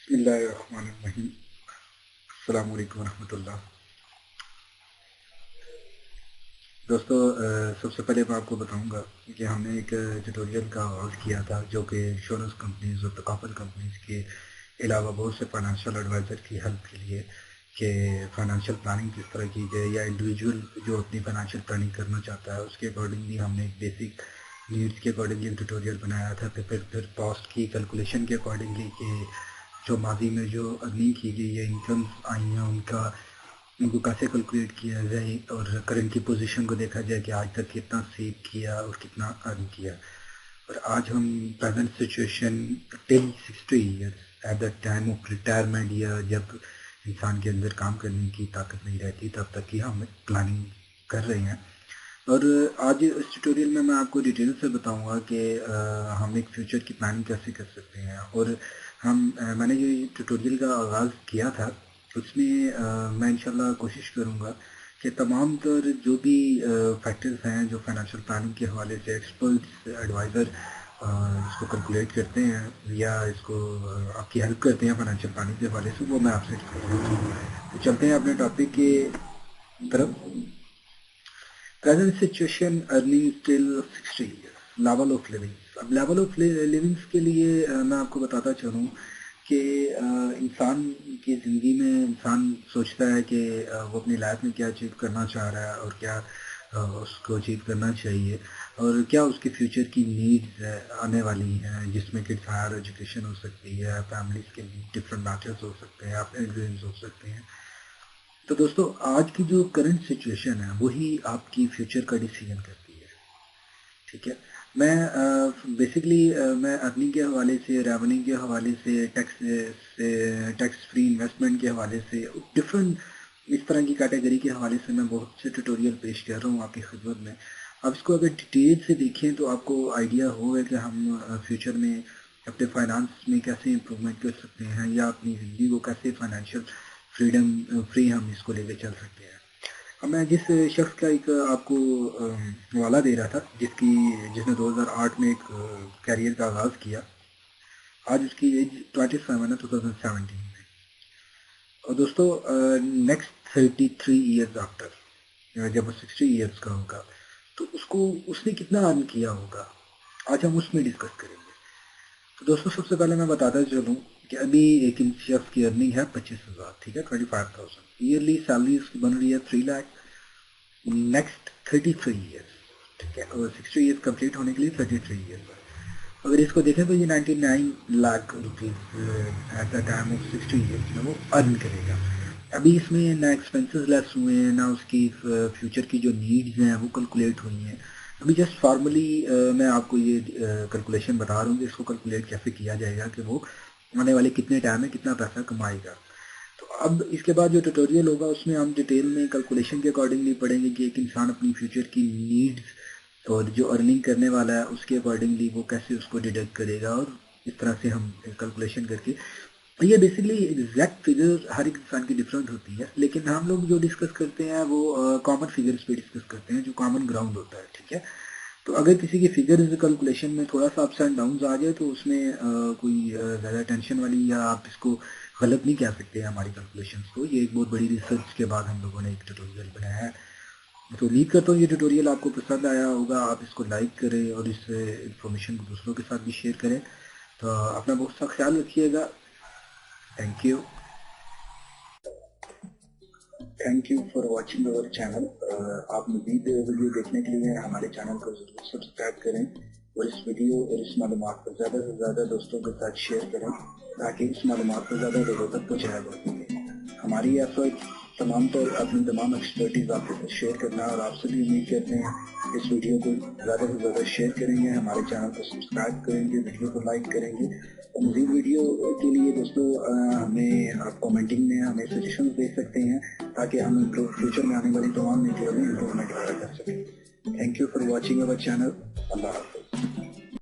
बिस्मिल्लाहिर्रहमानिर्रहीम। अस्सलाम वालेकुम रहमत उल्लाह। दोस्तों, सबसे पहले मैं आपको बताऊंगा कि हमने एक ट्यूटोरियल का आगाज़ किया था जो कि इंश्योरेंस कंपनीज और तकाफल कंपनीज के अलावा बहुत से फाइनेंशियल एडवाइज़र की हेल्प के लिए कि फाइनेंशियल प्लानिंग किस तरह की जाए, या इंडिविजुअल जो अपनी फाइनेंशियल प्लानिंग करना चाहता है उसके अकॉर्डिंगली हमने एक बेसिक नीड्स के अकॉर्डिंगली ट्यूटोरियल बनाया था। फिर कॉस्ट की कैलकुलेशन के अकॉर्डिंगली कि जो माजी में जो अर्निंग की गई है, इनकम आई हैं, उनको कैसे कैलकुलेट किया जाए और करंट की पोजीशन को देखा जाए कि आज तक कितना सेव किया और कितना अर्न किया। और आज हम present situation till 60 years at the time of retirement, या जब इंसान के अंदर काम करने की ताकत नहीं रहती तब तक की हम प्लानिंग कर रहे हैं। और आज इस ट्यूटोरियल में मैं आपको डिटेल से बताऊंगा कि हम एक फ्यूचर की प्लानिंग कैसे कर सकते हैं। और मैंने जो ट्यूटोरियल का आगाज़ किया था उसमें मैं इंशाल्लाह कोशिश करूंगा कि तमाम तर जो भी फैक्टर्स हैं जो फाइनेंशियल प्लानिंग के हवाले से एक्सपर्ट्स एडवाइज़र इसको कैलकुलेट करते हैं या इसको आपकी हेल्प करते हैं फाइनेंशियल प्लानिंग के हवाले से, वो मैं आपसे तो चलते हैं अपने टॉपिक के तरफ। Present situation earning till 60 years, level of living. अब लेवल ऑफ लिविंग्स के लिए मैं आपको बताता चलूँ कि इंसान की ज़िंदगी में इंसान सोचता है कि वो अपनी लाइफ में क्या अचीव करना चाह रहा है और क्या उसको अचीव करना चाहिए, और क्या उसके फ्यूचर की नीड्स आने वाली हैं, जिसमें कि हायर एजुकेशन हो सकती है, फैमिलीज के डिफरेंट मैटर्स हो सकते हैं, अपने ड्रीम्स हो सकते हैं। तो दोस्तों, आज की जो करंट सिचुएशन है वही आपकी फ्यूचर का डिसीजन करती है, ठीक है। मैं बेसिकली मैं अर्निंग के हवाले से, रेवेन्यू के हवाले से, टैक्स फ्री इन्वेस्टमेंट के हवाले से, डिफरेंट इस तरह की कैटेगरी के हवाले से मैं बहुत से ट्यूटोरियल पेश कर रहा हूँ आपकी खिदमत में। अब इसको अगर डिटेल से देखें तो आपको आइडिया होगा कि हम फ्यूचर में अपने फाइनेंस में कैसे इम्प्रूवमेंट कर सकते हैं, या अपनी ज़िंदगी को कैसे फाइनेंशियल फ्री हम इसको लेकर चल सकते हैं। अब मैं जिस शख्स का एक आपको हवाला दे रहा था जिसने 2008 में एक कैरियर का आगाज़ किया, आज उसकी एज 27 है 2017 में। और दोस्तों, नेक्स्ट 33 ईयर्स आफ्टर, जब वो 60 ईयर्स का होगा तो उसने कितना अर्न किया होगा, आज हम उसमें डिस्कस करेंगे। तो दोस्तों, सबसे पहले मैं बताता चलूँ कि अभी एक शख्स की अर्निंग है 25,000, ठीक है, 25,000 ईयरली सैलरी उसकी बन रही है 3 लाख नेक्स्ट 33 ईयर्स, ठीक है। और 60 ईयर्स कंप्लीट होने के लिए 33 ईयर्स। अगर इसको देखें तो ये 99 lakh rupees at the time of 60 years में वो अर्न करेगा। अभी इसमें ना एक्सपेंसेस लेस हुए हैं, ना उसकी फ्यूचर की जो नीड्स हैं वो कैलकुलेट हुई हैं। अभी जस्ट फॉर्मली मैं आपको ये कैलकुलेशन बता रहा हूँ कि इसको कैलकुलेट कैसे किया जाएगा कि वो आने वाले कितने टाइम में कितना पैसा कमाएगा। तो अब इसके बाद जो ट्यूटोरियल होगा उसमें हम डिटेल में कैलकुलेशन के अकॉर्डिंगली पढ़ेंगे कि एक इंसान अपनी फ्यूचर की नीड्स और जो अर्निंग करने वाला है उसके अकॉर्डिंगली वो कैसे उसको डिडक्ट करेगा, और इस तरह से हम कैलकुलेशन करके, ये बेसिकली एग्जैक्ट फिगर हर एक इंसान की डिफरेंट होती है, लेकिन हम लोग जो डिस्कस करते हैं वो कॉमन फिगर्स पे डिस्कस करते हैं, जो कॉमन ग्राउंड होता है, ठीक है। तो अगर किसी की फिगर्स कैलकुलेशन में थोड़ा सा अप्स एंड डाउन्स आ जाए तो उसमें कोई ज़्यादा टेंशन वाली, या आप इसको गलत नहीं कह सकते हमारी कैलकुलेशंस को। ये एक बहुत बड़ी रिसर्च के बाद हम लोगों ने एक ट्यूटोरियल बनाया है। तो उम्मीद करता हूँ ये ट्यूटोरियल आपको पसंद आया होगा, आप इसको लाइक करें और इस इन्फॉर्मेशन को दूसरों के साथ भी शेयर करें। तो अपना बहुत सा ख्याल रखिएगा। Thank you for watching our channel. आप मज़ीद वीडियो देखने के लिए हमारे चैनल को ज़रूर सब्सक्राइब करें, और इस वीडियो और इस मालूमात को ज़्यादा से ज़्यादा दोस्तों के साथ शेयर करें ताकि इस मालूमात को ज़्यादा लोगों तक पहुँचाया जा सके। हमारी एफर्ट अपनी तमाम एक्सपर्टीज आपके साथ शेयर करना, और आपसे भी उम्मीद करते हैं इस वीडियो को ज़्यादा से ज़्यादा शेयर करेंगे, हमारे चैनल को सब्सक्राइब करेंगे, वीडियो को लाइक करेंगे। और मज़ीद वीडियो के लिए दोस्तों हमें आप कमेंटिंग में हमें सजेशन दे सकते हैं ताकि हम फ्यूचर में आने वाली तमाम वीडियो में इम्प्रूवमेंट कर सकें। Thank you for watching our channel. اللہ حافظ.